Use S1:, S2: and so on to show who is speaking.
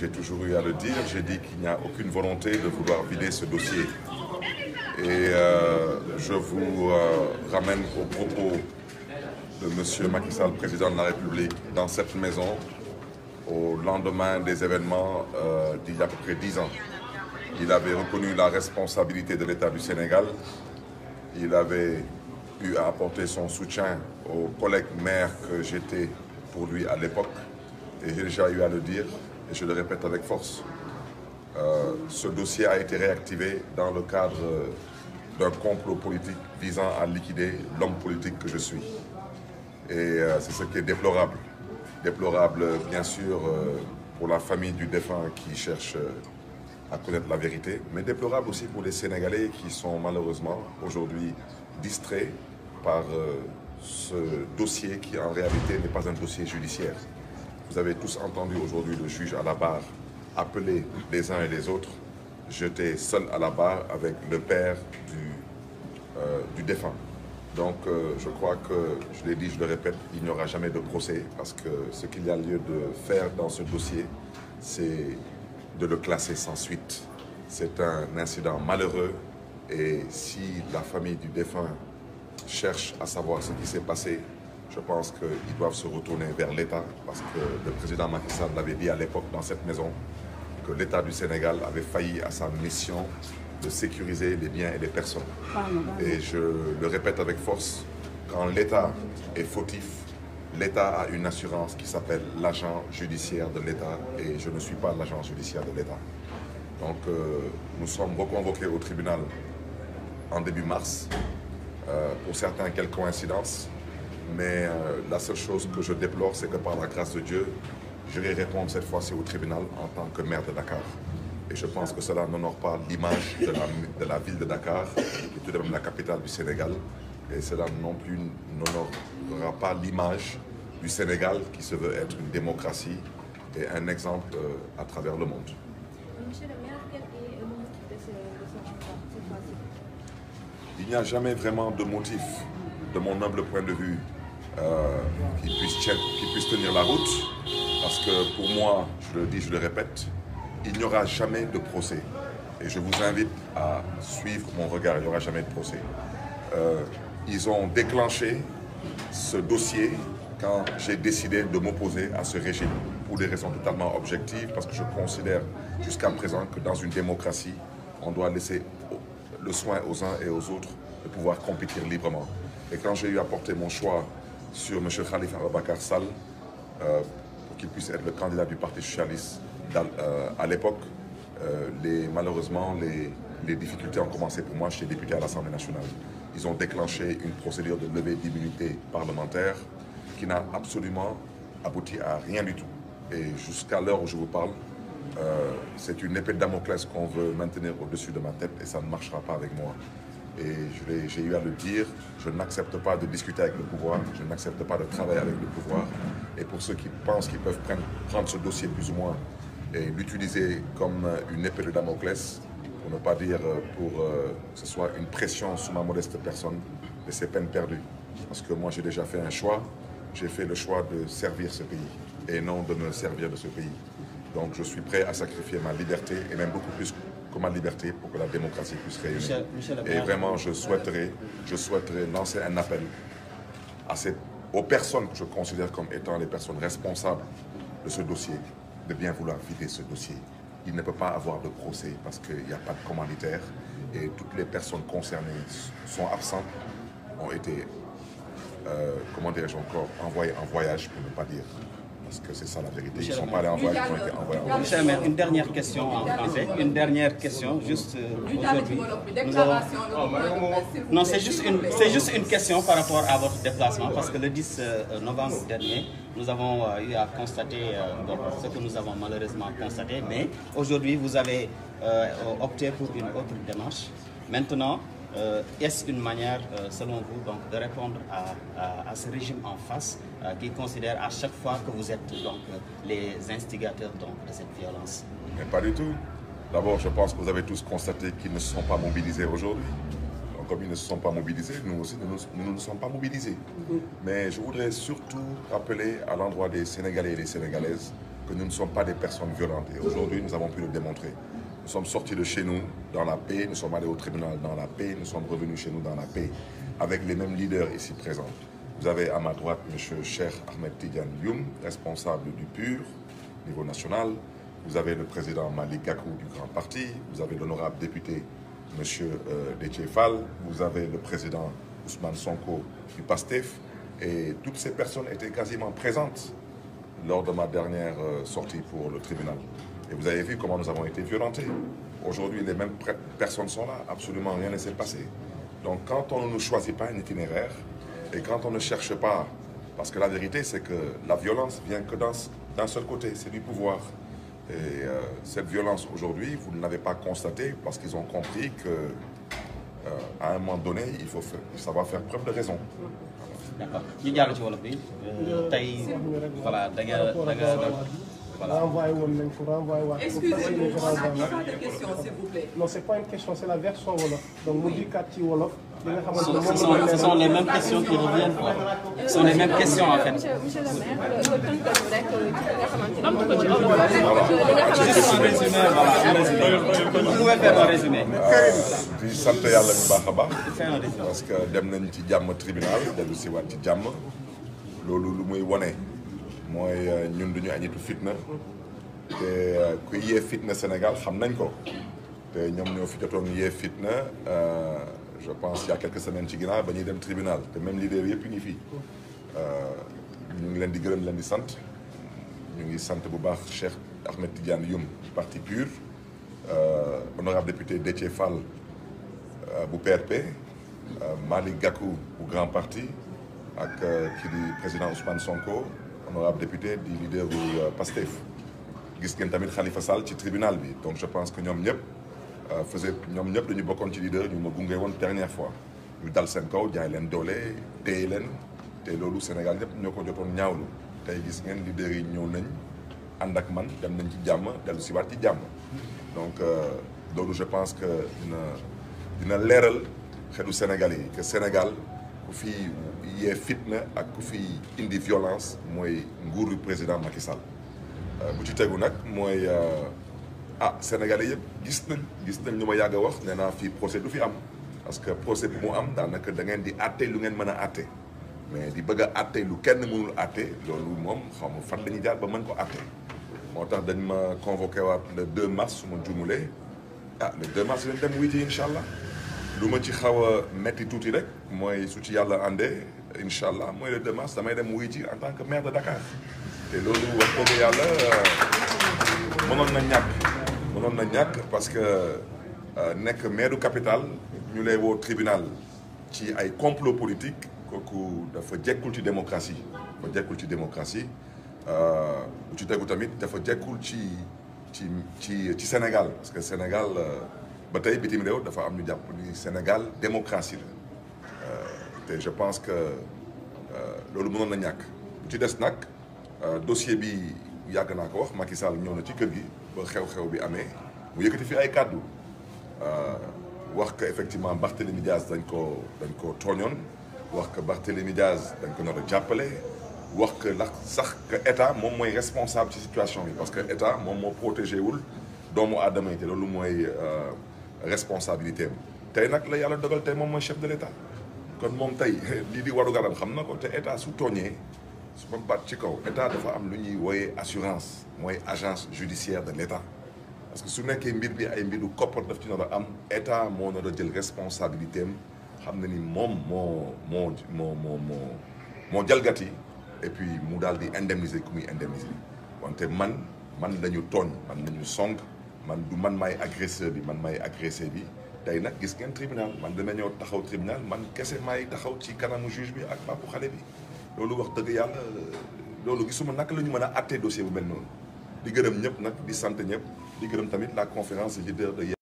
S1: j'ai toujours eu à le dire, j'ai dit qu'il n'y a aucune volonté de vouloir vider ce dossier. Et je vous ramène au propos de M. Macky Sall, président de la République, dans cette maison, au lendemain des événements d'il y a à peu près 10 ans. Il avait reconnu la responsabilité de l'État du Sénégal. Il avait eu à apporter son soutien aux collègues maires que j'étais pour lui à l'époque. Et j'ai déjà eu à le dire, et je le répète avec force. Ce dossier a été réactivé dans le cadre d'un complot politique visant à liquider l'homme politique que je suis. Et c'est ce qui est déplorable. Déplorable, bien sûr, pour la famille du défunt qui cherche à connaître la vérité, mais déplorable aussi pour les Sénégalais qui sont malheureusement aujourd'hui distraits par ce dossier qui en réalité n'est pas un dossier judiciaire. Vous avez tous entendu aujourd'hui le juge à la barre appeler les uns et les autres. J'étais seul à la barre avec le père du défunt. Donc je crois que, je l'ai dit, je le répète, il n'y aura jamais de procès parce que ce qu'il y a lieu de faire dans ce dossier, c'est de le classer sans suite. C'est un incident malheureux et si la famille du défunt cherche à savoir ce qui s'est passé, je pense qu'ils doivent se retourner vers l'État parce que le président Macky Sall l'avait dit à l'époque dans cette maison que l'État du Sénégal avait failli à sa mission de sécuriser les biens et les personnes. Et je le répète avec force, quand l'État est fautif, l'État a une assurance qui s'appelle l'agent judiciaire de l'État et je ne suis pas l'agent judiciaire de l'État. Donc nous sommes reconvoqués au tribunal en début mars. Pour certains, quelle coïncidence. Mais la seule chose que je déplore, c'est que par la grâce de Dieu, je vais répondre cette fois-ci au tribunal en tant que maire de Dakar. Et je pense que cela n'honore pas l'image de la ville de Dakar, qui est tout de même la capitale du Sénégal. Et cela non plus n'honorera pas l'image du Sénégal qui se veut être une démocratie et un exemple à travers le monde.
S2: Monsieur le maire, quel est le motif de ce renvoi cette fois-ci?
S1: Il n'y a jamais vraiment de motif, de mon humble point de vue, qui puisse tenir la route. Parce que pour moi, je le dis, je le répète, il n'y aura jamais de procès. Et je vous invite à suivre mon regard, il n'y aura jamais de procès. Ils ont déclenché ce dossier quand j'ai décidé de m'opposer à ce régime pour des raisons totalement objectives, parce que je considère jusqu'à présent que dans une démocratie, on doit laisser le soin aux uns et aux autres de pouvoir compétir librement. Et quand j'ai eu à porter mon choix sur M. Khalifa Ababacar Sall, pour qu'il puisse être le candidat du Parti socialiste à l'époque, malheureusement, les difficultés ont commencé pour moi. J'étais député à l'Assemblée nationale. Ils ont déclenché une procédure de levée d'immunité parlementaire qui n'a absolument abouti à rien du tout. Et jusqu'à l'heure où je vous parle, c'est une épée de Damoclès qu'on veut maintenir au-dessus de ma tête et ça ne marchera pas avec moi. Et j'ai eu à le dire, je n'accepte pas de discuter avec le pouvoir, je n'accepte pas de travailler avec le pouvoir. Et pour ceux qui pensent qu'ils peuvent prendre ce dossier plus ou moins et l'utiliser comme une épée de Damoclès, pour ne pas dire pour que ce soit une pression sur ma modeste personne, mais c'est peine perdue. Parce que moi j'ai déjà fait un choix, j'ai fait le choix de servir ce pays et non de me servir de ce pays. Donc je suis prêt à sacrifier ma liberté et même beaucoup plus que ma liberté pour que la démocratie puisse rayonner. Et vraiment je souhaiterais lancer un appel aux personnes que je considère comme étant les personnes responsables de ce dossier, de bien vouloir vider ce dossier. Il ne peut pas avoir de procès parce qu'il n'y a pas de commanditaire et toutes les personnes concernées sont absentes, ont été, comment dirais-je encore, envoyées en voyage pour ne pas dire. Parce que c'est ça la vérité. Ils ne sont pas allés en voyage, ils ont été envoyés en voyage.
S3: Monsieur le maire, une dernière question en français. Une dernière question, juste aujourd'hui. Non, c'est juste une question par rapport à votre déplacement, parce que le 10 novembre dernier, nous avons eu à constater ce que nous avons malheureusement constaté, mais aujourd'hui, vous avez opté pour une autre démarche. Maintenant, est-ce une manière, selon vous, donc, de répondre à ce régime en face qui considère à chaque fois que vous êtes donc, les instigateurs donc, de cette violence?
S1: Mais pas du tout. D'abord, je pense que vous avez tous constaté qu'ils ne se sont pas mobilisés aujourd'hui. Donc, comme ils ne se sont pas mobilisés, nous aussi, nous ne sommes pas mobilisés. Mais je voudrais surtout rappeler à l'endroit des Sénégalais et des Sénégalaises que nous ne sommes pas des personnes violentes. Et aujourd'hui, nous avons pu le démontrer. Nous sommes sortis de chez nous dans la paix, nous sommes allés au tribunal dans la paix, nous sommes revenus chez nous dans la paix, avec les mêmes leaders ici présents. Vous avez à ma droite M. Cheikh Ahmed Tidiane Youm, responsable du PUR, niveau national. Vous avez le président Malick Gakou du Grand Parti. Vous avez l'honorable député M. Déthié Fall. Vous avez le président Ousmane Sonko du PASTEF. Et toutes ces personnes étaient quasiment présentes lors de ma dernière sortie pour le tribunal. Et vous avez vu comment nous avons été violentés. Aujourd'hui, les mêmes personnes sont là. Absolument rien ne s'est passé. Donc quand on ne choisit pas un itinéraire et quand on ne cherche pas, parce que la vérité c'est que la violence vient que d'un seul côté, c'est du pouvoir. Et cette violence aujourd'hui, vous ne l'avez pas constatée parce qu'ils ont compris que à un moment donné, il faut savoir faire preuve de raison.
S3: D'accord. ñu jàll ci wolof bi tey voilà da nga
S4: renvoyé woon nañ ko renvoyé waat.
S5: Excusez-moi, on n'a pas de question, s'il vous plaît.
S4: Non, c'est pas une question, c'est la version wolof. Donc mu dikkaat ci wolof.
S3: Ce sont les mêmes questions qui reviennent. Ce sont les mêmes questions en fait.
S2: Monsieur le maire, nga tënkal rek ci li nga xamante
S3: Juste un résumé, voilà. Vous pouvez faire un résumé.
S1: di sant yàlla bu baax a baax. parce que dem nañ ci jàmm tribunal dellu si waat ci jàmm. loolu lu muy wone mooy ñun duñu añitu fitna. te ku yee fitna Sénégal xam nañ ko. te ñoom ñoo fi jotoon yee fitna. Je pense il y a quelques semaines ci ginnaaw ba ñuy dem tribunal te même leader yëpp ngi fii ñu ngi leen di gërëm leen di sant ñu ngi sant bu baax Cheikh Ahmed Tidiane Youm parti PUR honorable député Déthié Fall bu PRP Malick Gakou bu Grand Parti ak kii di président Ousmane Sonko honorable député di leader bu PASTEF gis ngeen tamit Khalifa Sall ci tribunal bi donc je pense que ñoom ñëpp ñoom ñëpp dañu bokkoon ci leader ñu ma gunge woon dernière fois ñu dal seen kaw jaay leen doole téye leen te loolu Sénégal ñëpp ñoo ko jotoon ñaawlu tey gis ngeen leader yi ñëw nañ ànd ak man dem nañ ci jàmm dellu si waat ci jàmm donc loolu je pense que dina leeral xelu Sénégal yi que Sénégal ku fi yee fitna ak ku fi indi violence mooy nguuru président Macky Sall bu ci tegu nag mooy Sénégalais yëpp gis nañ lu ma yàgg a wax nee naa fii procès du fi am parce que procès bu mu am daanaka da ngeen di àtte lu ngeen mën a àtte mais di bëgg a àtte lu kenn mënul àtte loolu moom xaw ma fan la ñuy jaar ba mën ko àtte moo tax dañ ma convoqué waat le 2 mars su ma jumulee le 2 mars lañ dem wuy ji incha allah lu ma ci xaw a metti tuuti rek mooy su ci yàlla àndee incha allah mooy le 2 mars damay dem wuy ji en tant que maire de Dakar te loolu wax dëgg yàlla mënoon na ñàkk parce que nekk maire du capitale ñu lay woo tribunal ci ay complot politique kooku dafa jekkul ci démocratie bu ci tegu tamit dafa jekkul ci Sénégal parce que Sénégal ba tey bitim réew dafa am ñu jàpp ni Sénégal démocratie la te je pense que loolu mënoon na ñàkk bu ci des nag dossier bi yàgg naa ko wax Macky Sall ñëw na ci kër gi ba xew-xew bi amee mu yëkkati fi ay kàddu wax que effectivement Barthélémy Diaz dañ ko tooñoon wax que Barthélémy Diaz dañ ko nar a jàppale wax que ndax sax que état moom mooy responsable ci situation bi parce que état moom moo protégé wul doomu aadama yi te loolu mooy responsabilité am tey nag la yàlla dogal tey moom mooy chef de l'état kon moom tey lii di waru garam xam na ko te état su tooñee su ma baat ci kaw état dafa am lu ñuy wooyee assurance mooy agence judiciaire de l'état parce que su nekkee mbir bi ay mbiru koppar daf ci nar a am état moo nar a jël responsabilité am xam na ni moom moo jalgati et puis mu daal di indemniser ku muy indemniser wante man lañu tooñ man lañu song man maay agresseur bi man maay agressé bi tey nag gis ngeen tribunal man dana ñëw taxaw tribunal man kese maay taxaw ci kanamu juge bi ak papu xale bi loolu wax dëgg yàlla loolu gisuma naka la ñu mën a àttee dossier bu mel noonu di gërëm ñëpp nag di sant ñëpp di gërëm tamit la conférence des leaders de